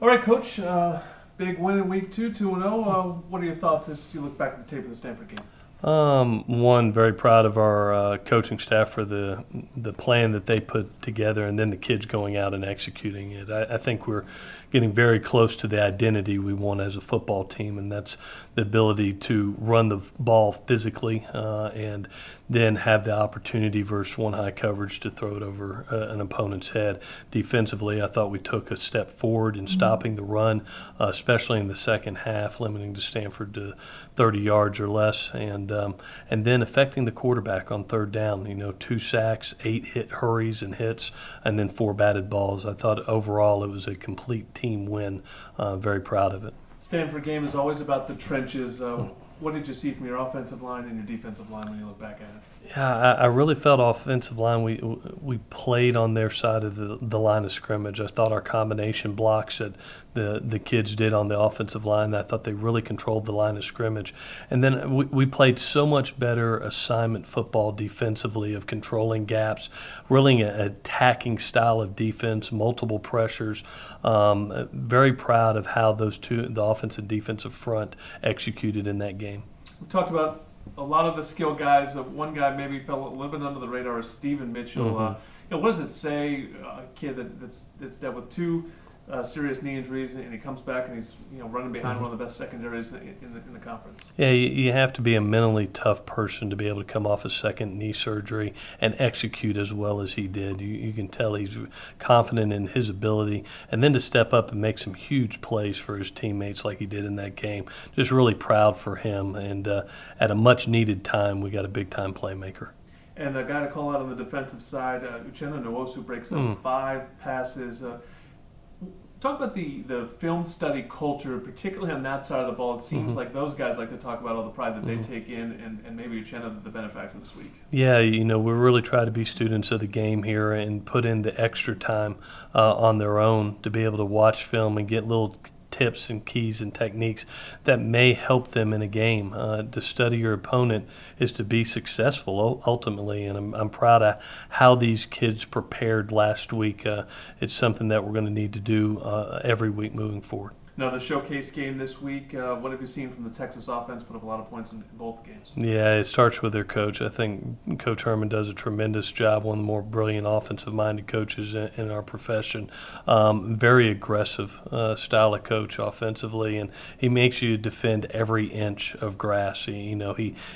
All right, Coach. Big win in week 2, 2-0. What are your thoughts as you look back at the tape of the Stanford game? One, very proud of our coaching staff for the plan that they put together, and then the kids going out and executing it. I think we're getting very close to the identity we want as a football team, and that's the ability to run the ball physically and then have the opportunity versus one high coverage to throw it over an opponent's head. Defensively, I thought we took a step forward in stopping the run, especially in the second half, limiting to Stanford to 30 yards or less, and then affecting the quarterback on third down. 2 sacks, 8 hurries and hits, and then 4 batted balls. I thought overall it was a complete team win. Very proud of it. Stanford game is always about the trenches. What did you see from your offensive line and your defensive line when you look back at it? Yeah, I really felt offensive line. We played on their side of the line of scrimmage. I thought our combination blocks that the kids did on the offensive line, I thought they really controlled the line of scrimmage. And then we played so much better assignment football defensively of controlling gaps, really an attacking style of defense, multiple pressures. Very proud of how those two, the offense and defensive front, executed in that game. We talked about a lot of the skill guys. One guy maybe fell a little bit under the radar is Stephen Mitchell. What does it say, a kid that's dealt with 2 serious knee injuries, and he comes back and he's running behind one of the best secondaries in the conference? Yeah, you have to be a mentally tough person to be able to come off a second knee surgery and execute as well as he did. You can tell he's confident in his ability, and then to step up and make some huge plays for his teammates like he did in that game. Just really proud for him, and at a much-needed time, we got a big-time playmaker. And a guy to call out on the defensive side, Uchenna Nwosu breaks up 5 passes. Talk about the film study culture, particularly on that side of the ball. It seems like those guys like to talk about all the pride that they take in, and maybe Uchenna the benefactor this week. Yeah, we really try to be students of the game here and put in the extra time on their own to be able to watch film and get little tips and keys and techniques that may help them in a game. To study your opponent is to be successful ultimately, and I'm proud of how these kids prepared last week. It's something that we're going to need to do every week moving forward. Now, the showcase game this week, what have you seen from the Texas offense? Put up a lot of points in both games. Yeah, it starts with their coach. I think Coach Herman does a tremendous job, one of the more brilliant offensive-minded coaches in our profession. Very aggressive style of coach offensively, and he makes you defend every inch of grass. He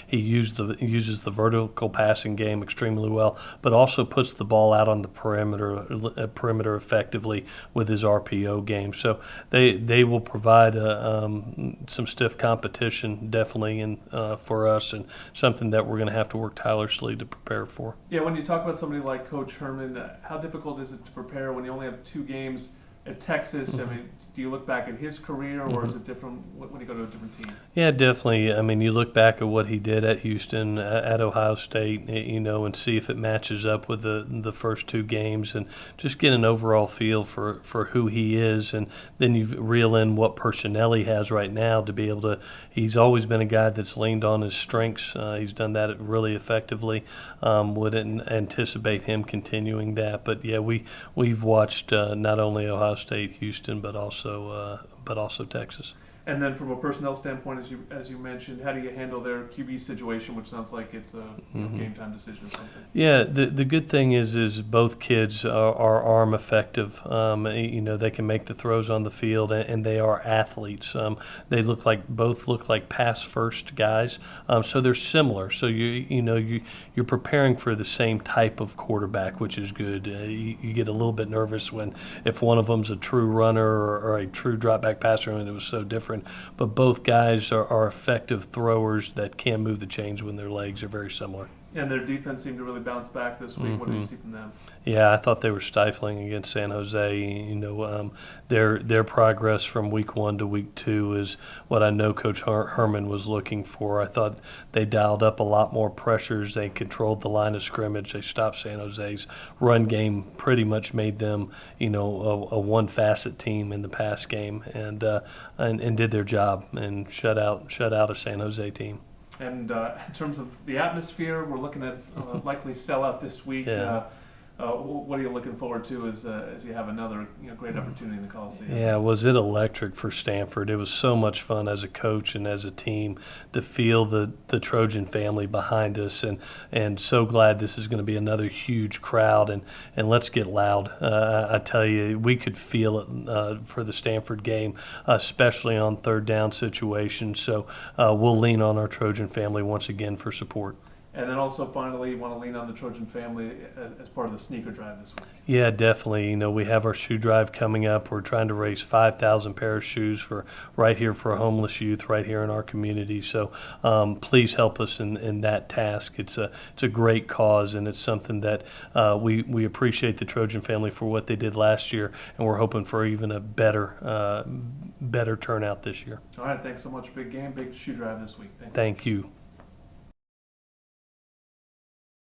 uses the vertical passing game extremely well, but also puts the ball out on the perimeter effectively with his RPO game. So they will provide some stiff competition definitely for us, and something that we're going to have to work tirelessly to prepare for. Yeah, when you talk about somebody like Coach Herman, how difficult is it to prepare when you only have 2 games at Texas? I mean, do you look back at his career, or is it different when you go to a different team? Yeah, definitely. I mean, you look back at what he did at Houston, at Ohio State, and see if it matches up with the first 2 games, and just get an overall feel for who he is. And then you reel in what personnel he has right now to be able to. He's always been a guy that's leaned on his strengths. He's done that really effectively. Wouldn't anticipate him continuing that. But yeah, we've watched not only Ohio State, Houston, but also Texas. And then from a personnel standpoint, as you mentioned, how do you handle their QB situation, which sounds like it's a game time decision or something? Yeah, the good thing is both kids are arm effective. They can make the throws on the field, and they are athletes. They both look like pass first guys, so they're similar. So you're preparing for the same type of quarterback, which is good. You get a little bit nervous if one of them's a true runner or a true drop back passer, and it was so different. But both guys are effective throwers that can move the chains when their legs are very similar. And their defense seemed to really bounce back this week. What did you see from them? Yeah, I thought they were stifling against San Jose. Their progress from week 1 to week 2 is what I know Coach Herman was looking for. I thought they dialed up a lot more pressures. They controlled the line of scrimmage. They stopped San Jose's run game. Pretty much made them, a one-facet team in the pass game, and did their job and shut out a San Jose team. And in terms of the atmosphere, we're looking at likely sellout this week. Yeah. What are you looking forward to as you have another great opportunity in the Coliseum? Yeah, was it electric for Stanford? It was so much fun as a coach and as a team to feel the Trojan family behind us, and so glad this is going to be another huge crowd, and let's get loud. I tell you, we could feel it for the Stanford game, especially on third down situations. So we'll lean on our Trojan family once again for support. And then also, finally, you want to lean on the Trojan family as part of the sneaker drive this week. Yeah, definitely. We have our shoe drive coming up. We're trying to raise 5,000 pair of shoes for right here for homeless youth right here in our community. So please help us in that task. It's a great cause, and it's something that we appreciate the Trojan family for what they did last year, and we're hoping for even a better turnout this year. All right, thanks so much. Big game, big shoe drive this week. Thanks. Thank you.